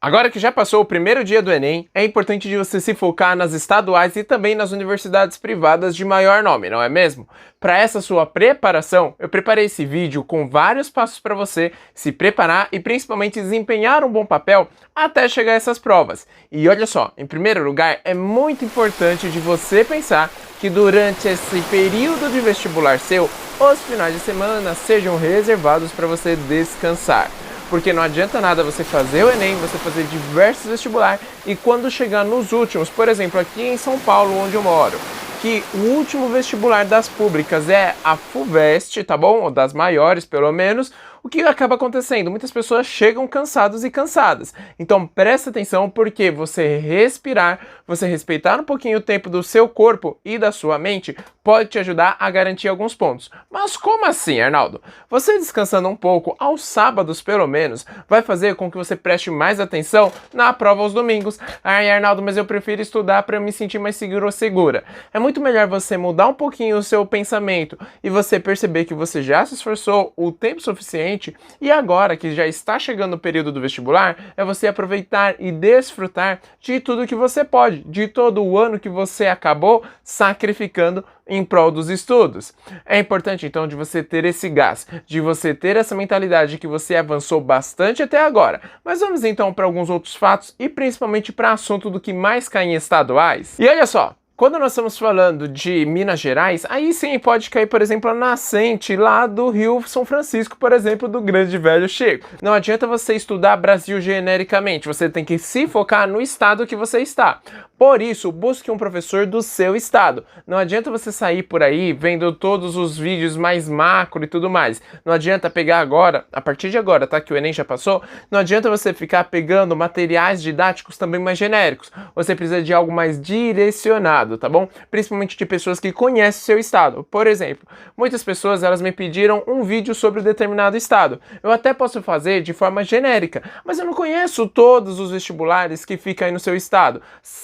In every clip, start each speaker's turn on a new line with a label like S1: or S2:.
S1: Agora que já passou o primeiro dia do Enem, é importante de você se focar nas estaduais e também nas universidades privadas de maior nome, não é mesmo? Para essa sua preparação, eu preparei esse vídeo com vários passos para você se preparar e principalmente desempenhar um bom papel até chegar a essas provas. E olha só, em primeiro lugar, é muito importante de você pensar que durante esse período de vestibular seu, os finais de semana sejam reservados para você descansar. Porque não adianta nada você fazer o Enem, você fazer diversos vestibulares e quando chegar nos últimos, por exemplo, aqui em São Paulo, onde eu moro, que o último vestibular das públicas é a FUVEST, tá bom? Ou das maiores, pelo menos. O que acaba acontecendo? Muitas pessoas chegam cansados e cansadas. Então presta atenção porque você respirar, você respeitar um pouquinho o tempo do seu corpo e da sua mente pode te ajudar a garantir alguns pontos. Mas como assim, Arnaldo? Você descansando um pouco, aos sábados pelo menos, vai fazer com que você preste mais atenção na prova aos domingos. Ai, Arnaldo, mas eu prefiro estudar para eu me sentir mais seguro ou segura. É muito melhor você mudar um pouquinho o seu pensamento e você perceber que você já se esforçou o tempo suficiente e agora que já está chegando o período do vestibular, é você aproveitar e desfrutar de tudo que você pode, de todo o ano que você acabou sacrificando em prol dos estudos. É importante então de você ter esse gás, de você ter essa mentalidade que você avançou bastante até agora. Mas vamos então para alguns outros fatos e principalmente para o assunto do que mais cai em estaduais. E olha só, quando nós estamos falando de Minas Gerais, aí sim pode cair, por exemplo, a nascente lá do Rio São Francisco, por exemplo, do grande velho Chico. Não adianta você estudar Brasil genericamente, você tem que se focar no estado que você está. Por isso, busque um professor do seu estado. Não adianta você sair por aí vendo todos os vídeos mais macro e tudo mais. Não adianta pegar agora, a partir de agora, tá? Que o Enem já passou, não adianta você ficar pegando materiais didáticos também mais genéricos. Você precisa de algo mais direcionado, tá bom? Principalmente de pessoas que conhecem o seu estado. Por exemplo, muitas pessoas elas me pediram um vídeo sobre um determinado estado. Eu até posso fazer de forma genérica, mas eu não conheço todos os vestibulares que ficam aí no seu estado.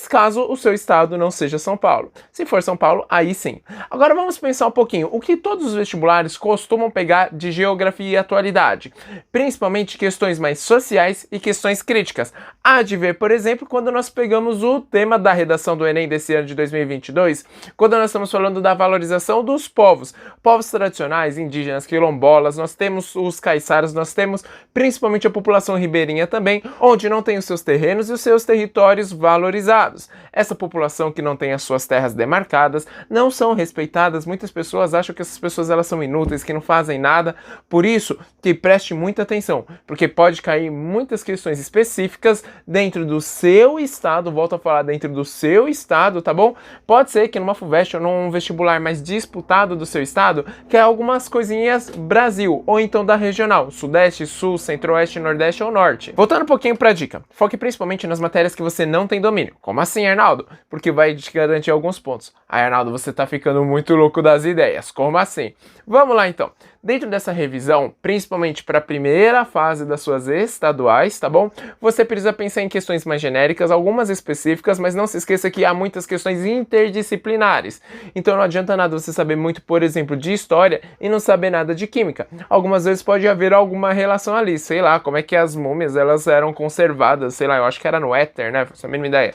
S1: Caso o seu estado não seja São Paulo. Se for São Paulo, aí sim. Agora vamos pensar um pouquinho. O que todos os vestibulares costumam pegar de geografia e atualidade? Principalmente questões mais sociais e questões críticas. Há de ver, por exemplo, quando nós pegamos o tema da redação do Enem desse ano de 2022, quando nós estamos falando da valorização dos povos tradicionais, indígenas, quilombolas, nós temos os caiçaras, nós temos principalmente a população ribeirinha também, onde não tem os seus terrenos e os seus territórios valorizados. Essa população que não tem as suas terras demarcadas, não são respeitadas, muitas pessoas acham que essas pessoas elas são inúteis, que não fazem nada, por isso que preste muita atenção, porque pode cair muitas questões específicas dentro do seu estado, volto a falar dentro do seu estado, tá bom? Pode ser que numa FUVEST ou num vestibular mais disputado do seu estado, que é algumas coisinhas Brasil, ou então da regional, Sudeste, Sul, Centro-Oeste, Nordeste ou Norte. Voltando um pouquinho pra dica, foque principalmente nas matérias que você não tem domínio. Como assim, Arnaldo? Porque vai te garantir alguns pontos. Aí, Arnaldo, você tá ficando muito louco das ideias. Como assim? Vamos lá, então. Dentro dessa revisão, principalmente para a primeira fase das suas estaduais, tá bom? Você precisa pensar em questões mais genéricas, algumas específicas, mas não se esqueça que há muitas questões interdisciplinares. Então não adianta nada você saber muito, por exemplo, de história e não saber nada de química. Algumas vezes pode haver alguma relação ali, sei lá, como é que as múmias elas eram conservadas, sei lá, eu acho que era no éter, né? Essa é a mínima ideia.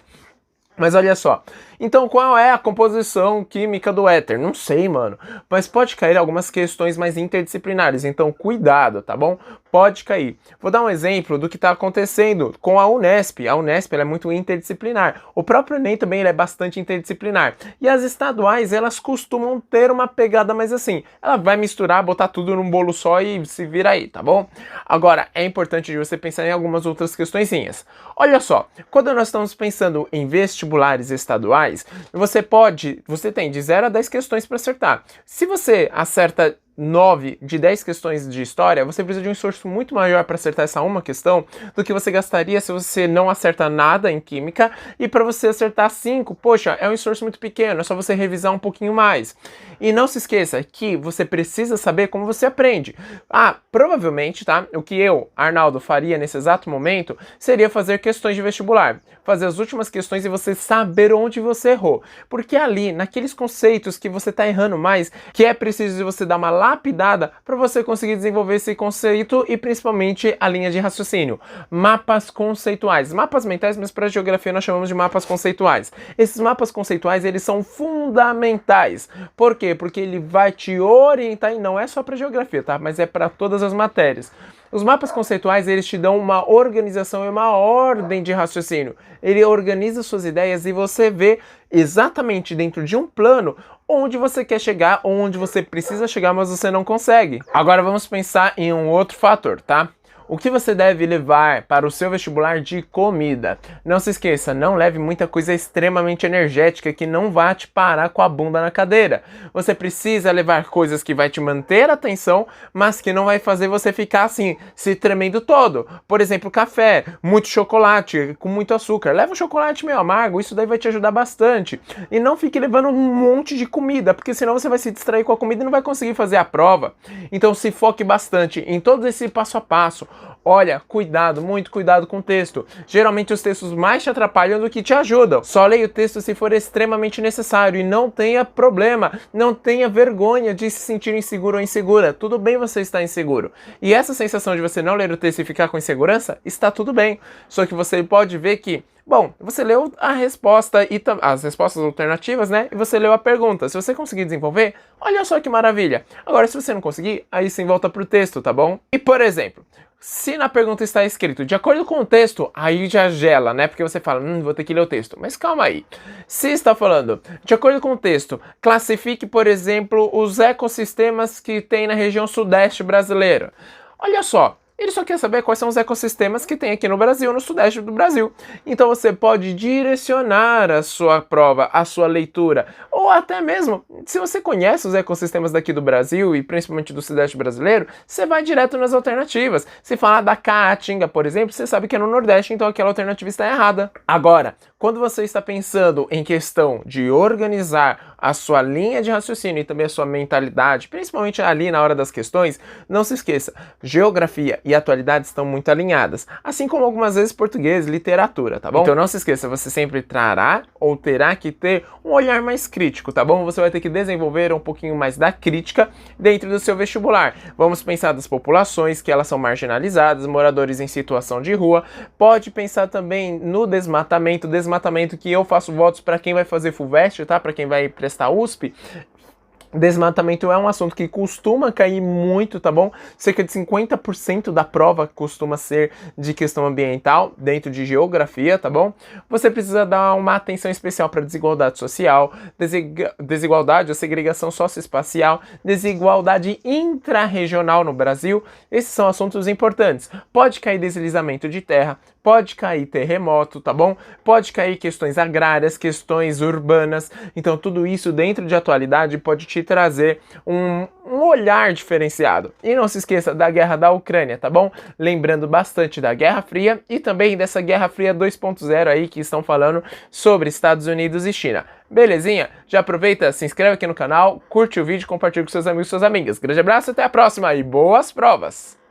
S1: Mas olha só, então qual é a composição química do éter? Não sei, mano, mas pode cair algumas questões mais interdisciplinares, então cuidado, tá bom? Pode cair. Vou dar um exemplo do que está acontecendo com a Unesp. A Unesp ela é muito interdisciplinar. O próprio Enem também ele é bastante interdisciplinar. E as estaduais, elas costumam ter uma pegada mais assim. Ela vai misturar, botar tudo num bolo só e se vira aí, tá bom? Agora, é importante de você pensar em algumas outras questõezinhas. Olha só, quando nós estamos pensando em vestibulares estaduais, você tem de 0 a 10 questões para acertar. Se você acerta 9 de 10 questões de história, você precisa de um esforço muito maior para acertar essa uma questão do que você gastaria se você não acerta nada em química, e para você acertar 5, poxa, é um esforço muito pequeno, é só você revisar um pouquinho mais. E não se esqueça que você precisa saber como você aprende. Provavelmente, tá? O que eu, Arnaldo, faria nesse exato momento seria fazer questões de vestibular. Fazer as últimas questões e você saber onde você errou. Porque ali, naqueles conceitos que você está errando mais, que é preciso você dar uma lapidada para você conseguir desenvolver esse conceito e principalmente a linha de raciocínio. Mapas conceituais. Mapas mentais, mas para geografia nós chamamos de mapas conceituais. Esses mapas conceituais, eles são fundamentais. Por quê? Porque ele vai te orientar, e não é só para geografia, tá? Mas é para todas as matérias. Os mapas conceituais, eles te dão uma organização e uma ordem de raciocínio. Ele organiza suas ideias e você vê exatamente dentro de um plano onde você quer chegar, onde você precisa chegar, mas você não consegue. Agora vamos pensar em um outro fator, tá? O que você deve levar para o seu vestibular de comida? Não se esqueça, não leve muita coisa extremamente energética que não vai te parar com a bunda na cadeira. Você precisa levar coisas que vai te manter a atenção, mas que não vai fazer você ficar assim, se tremendo todo. Por exemplo, café, muito chocolate, com muito açúcar. Leva um chocolate meio amargo, isso daí vai te ajudar bastante. E não fique levando um monte de comida, porque senão você vai se distrair com a comida e não vai conseguir fazer a prova. Então se foque bastante em todo esse passo a passo. Olha, cuidado, muito cuidado com o texto. Geralmente os textos mais te atrapalham do que te ajudam. Só leia o texto se for extremamente necessário e não tenha problema, não tenha vergonha de se sentir inseguro ou insegura. Tudo bem você estar inseguro. E essa sensação de você não ler o texto e ficar com insegurança, está tudo bem. Só que você pode ver que, bom, você leu a resposta e as respostas alternativas, né? E você leu a pergunta. Se você conseguir desenvolver, olha só que maravilha. Agora, se você não conseguir, aí sim volta pro texto, tá bom? E, por exemplo, se na pergunta está escrito de acordo com o texto, aí já gela, né? Porque você fala, vou ter que ler o texto. Mas calma aí. Se está falando de acordo com o texto, classifique, por exemplo, os ecossistemas que tem na região sudeste brasileira. Olha só. Ele só quer saber quais são os ecossistemas que tem aqui no Brasil, no sudeste do Brasil. Então você pode direcionar a sua prova, a sua leitura, ou até mesmo, se você conhece os ecossistemas daqui do Brasil e principalmente do sudeste brasileiro, você vai direto nas alternativas. Se falar da Caatinga, por exemplo, você sabe que é no Nordeste, então aquela alternativa está errada. Agora, quando você está pensando em questão de organizar a sua linha de raciocínio e também a sua mentalidade, principalmente ali na hora das questões, não se esqueça, geografia e atualidade estão muito alinhadas, assim como algumas vezes português, literatura, tá bom? Então não se esqueça, você sempre trará ou terá que ter um olhar mais crítico, tá bom? Você vai ter que desenvolver um pouquinho mais da crítica dentro do seu vestibular. Vamos pensar das populações, que elas são marginalizadas, moradores em situação de rua, pode pensar também no desmatamento que eu faço votos para quem vai fazer FUVEST, tá? Para quem vai prestar USP. Desmatamento é um assunto que costuma cair muito, tá bom? Cerca de 50% da prova costuma ser de questão ambiental, dentro de geografia, tá bom? Você precisa dar uma atenção especial para desigualdade social, desigualdade ou segregação socioespacial, desigualdade intrarregional no Brasil. Esses são assuntos importantes. Pode cair deslizamento de terra, pode cair terremoto, tá bom? Pode cair questões agrárias, questões urbanas. Então tudo isso dentro de atualidade pode te trazer um olhar diferenciado. E não se esqueça da guerra da Ucrânia, tá bom? Lembrando bastante da Guerra Fria e também dessa Guerra Fria 2.0 aí que estão falando sobre Estados Unidos e China. Belezinha? Já aproveita, se inscreve aqui no canal, curte o vídeo, compartilha com seus amigos e suas amigas. Grande abraço, até a próxima e boas provas!